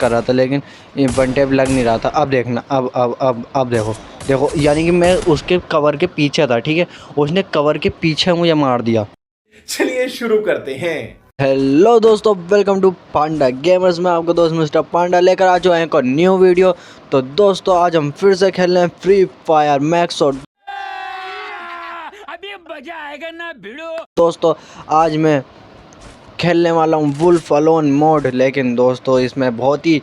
कर रहा था, लेकिन ये वन टैप लग नहीं रहा था। अब देखना, अब देखो, यानी कि मैं उसके कवर के पीछे था, ठीक है, उसने कवर के पीछे मुझे मार दिया। चलिए शुरू करते हैं। हेलो दोस्तों, वेलकम टू पांडा गेमर्स में आपका दोस्त मिस्टर पांडा लेकर आ चुका है एक और न्यू वीडियो। तो दोस्तों आज हम फिर से खेल रहे हैं फ्री फायर मैक्स और अभी मजा आएगा ना भिड़ो। दोस्तों आज मैं खेलने वाला हूँ वुल्फ अलोन मोड। लेकिन दोस्तों इसमें बहुत ही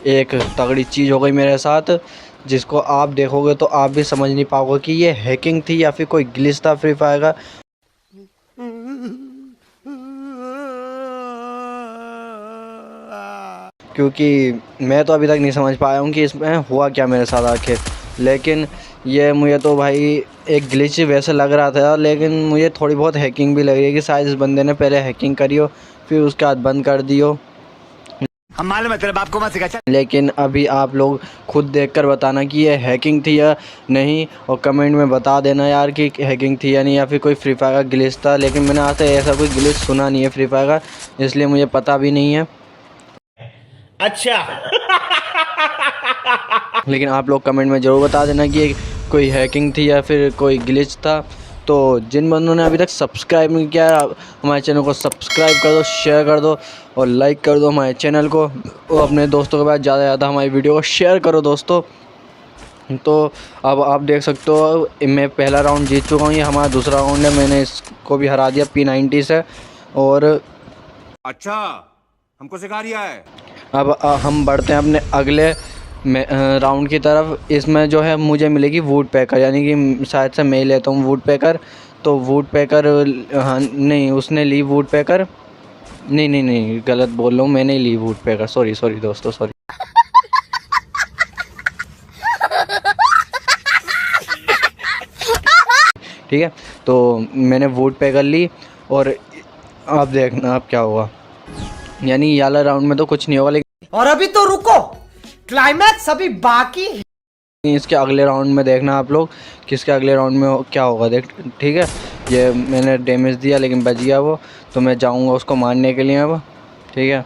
एक तगड़ी चीज़ हो गई मेरे साथ, जिसको आप देखोगे तो आप भी समझ नहीं पाओगे कि ये हैकिंग थी या फिर कोई ग्लिच था फ्री फायर का। क्योंकि मैं तो अभी तक नहीं समझ पाया हूँ कि इसमें हुआ क्या मेरे साथ आखिर। लेकिन ये मुझे तो भाई एक ग्लिच वैसे लग रहा था, लेकिन मुझे थोड़ी बहुत हैकिंग भी लग रही है कि शायद इस बंदे ने पहले हैकिंग करी हो फिर उसके बाद बंद कर दी हो। हम मालूम है तेरे बाप को मत सिखा। लेकिन अभी आप लोग खुद देखकर बताना कि ये हैकिंग थी या नहीं, और कमेंट में बता देना यार कि हैकिंग थी या नहीं, या फिर कोई फ्री फायर का ग्लिच था। लेकिन मैंने आज तक ऐसा कोई ग्लिच सुना नहीं है फ्री फायर का, इसलिए मुझे पता भी नहीं है। अच्छा लेकिन आप लोग कमेंट में ज़रूर बता देना कि ये कोई हैकिंग थी या फिर कोई ग्लिच था। तो जिन बंदों ने अभी तक सब्सक्राइब नहीं किया हमारे चैनल को सब्सक्राइब कर दो, शेयर कर दो और लाइक कर दो हमारे चैनल को, और अपने दोस्तों के पास ज़्यादा से ज़्यादा हमारी वीडियो को शेयर करो दोस्तों। तो अब आप देख सकते हो मैं पहला राउंड जीत चुका हूँ, ये हमारा दूसरा राउंड है। मैंने इसको भी हरा दिया P90 से। और अच्छा हमको सिखा रिया है। अब हम बढ़ते हैं अपने अगले राउंड की तरफ। इसमें जो है मुझे मिलेगी वुड पैकर, यानी कि शायद से मैं ही लेता हूँ वुड पैकर। तो वुड पैकर, हाँ नहीं, उसने ली वुड पैकर, नहीं गलत बोल रहा हूँ, मैंने ही ली वुड पैकर। सॉरी दोस्तों, सॉरी। ठीक है, तो मैंने वुड पैकर ली और अब देखना अब क्या होगा। यानी ये वाला राउंड में तो कुछ नहीं होगा, लेकिन और अभी तो रुको, क्लाइमैक्स अभी बाकी है। इसके अगले राउंड में देखना आप लोग किसके अगले राउंड में क्या होगा। देख ठीक है, ये मैंने डैमेज दिया लेकिन बच गया वो, तो मैं जाऊंगा उसको मारने के लिए अब। ठीक है,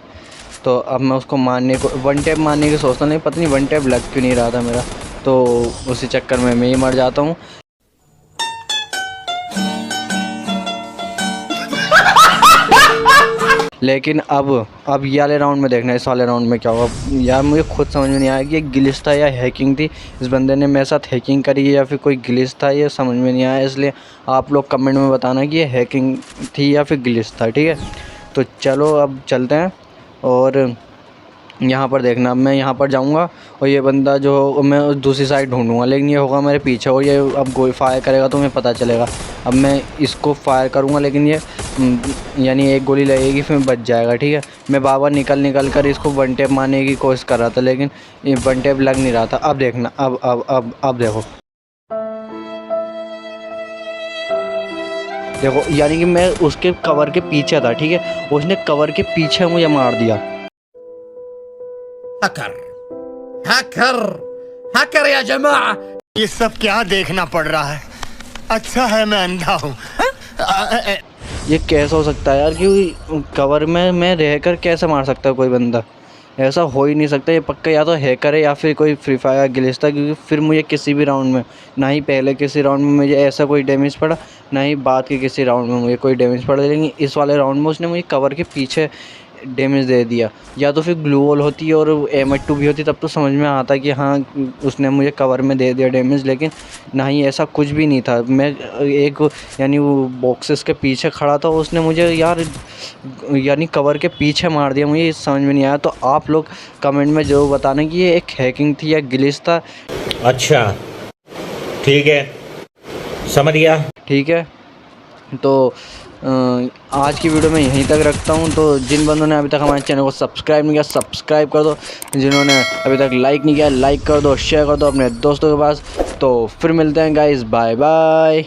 तो अब मैं उसको मारने को वन टैप मारने की सोचता, नहीं पता नहीं वन टैप लग क्यों नहीं रहा था मेरा, तो उसी चक्कर में मैं ही मर जाता हूँ। लेकिन अब ये वाले राउंड में देखना इस वाले राउंड में क्या होगा। यार मुझे खुद समझ में नहीं आया कि ये ग्लिच था या हैकिंग थी, इस बंदे ने मेरे साथ हैकिंग करी है या फिर कोई ग्लिच था, ये समझ में नहीं आया। इसलिए आप लोग कमेंट में बताना कि ये हैकिंग थी या फिर ग्लिच था। ठीक है, तो चलो अब चलते हैं। और यहाँ पर देखना, अब मैं यहाँ पर जाऊँगा और ये बंदा जो मैं दूसरी साइड ढूंढूंगा, लेकिन ये होगा मेरे पीछे और ये अब गोली फायर करेगा तो मुझे पता चलेगा। अब मैं इसको फायर करूँगा, लेकिन ये यानी एक गोली लगेगी फिर बच जाएगा। ठीक है, मैं बार निकल कर इसको वन टैप मारने की कोशिश कर रहा था, लेकिन ये वन टैप लग नहीं रहा था। अब देखना, अब देखो, यानी कि मैं उसके कवर के पीछे था, ठीक है, उसने कवर के पीछे मुझे मार दिया। हैकर या जमा, ये सब क्या देखना पड़ रहा है। अच्छा है मैं अंधा हूँ। ये कैसा हो सकता है यार, कि कवर में मैं रहकर कैसे मार सकता है कोई बंदा, ऐसा हो ही नहीं सकता। ये पक्का या तो हैकर है या फिर कोई फ्री फायर ग्लिच था, क्योंकि फिर मुझे किसी भी राउंड में, ना ही पहले किसी राउंड में मुझे ऐसा कोई डैमेज पड़ा, ना ही बाद के किसी राउंड में मुझे कोई डैमेज पड़ा। लेकिन इस वाले राउंड में उसने मुझे कवर के पीछे डैमेज दे दिया। या तो फिर ग्लू वॉल होती और M2 भी होती, तब तो समझ में आता कि हाँ उसने मुझे कवर में दे दिया डैमेज, लेकिन ना ही ऐसा कुछ भी नहीं था। मैं एक यानी वो बॉक्सेस के पीछे खड़ा था, उसने मुझे यार यानी कवर के पीछे मार दिया। मुझे समझ में नहीं आया। तो आप लोग कमेंट में ज़रूर बताना कि ये एक हैकिंग थी या ग्लिच था। अच्छा ठीक है, समझ गया। ठीक है, तो आज की वीडियो में यहीं तक रखता हूँ। तो जिन बंदों ने अभी तक हमारे चैनल को सब्सक्राइब नहीं किया सब्सक्राइब कर दो, जिन्होंने अभी तक लाइक नहीं किया लाइक कर दो, शेयर कर दो अपने दोस्तों के पास। तो फिर मिलते हैं गाइस, बाय बाय।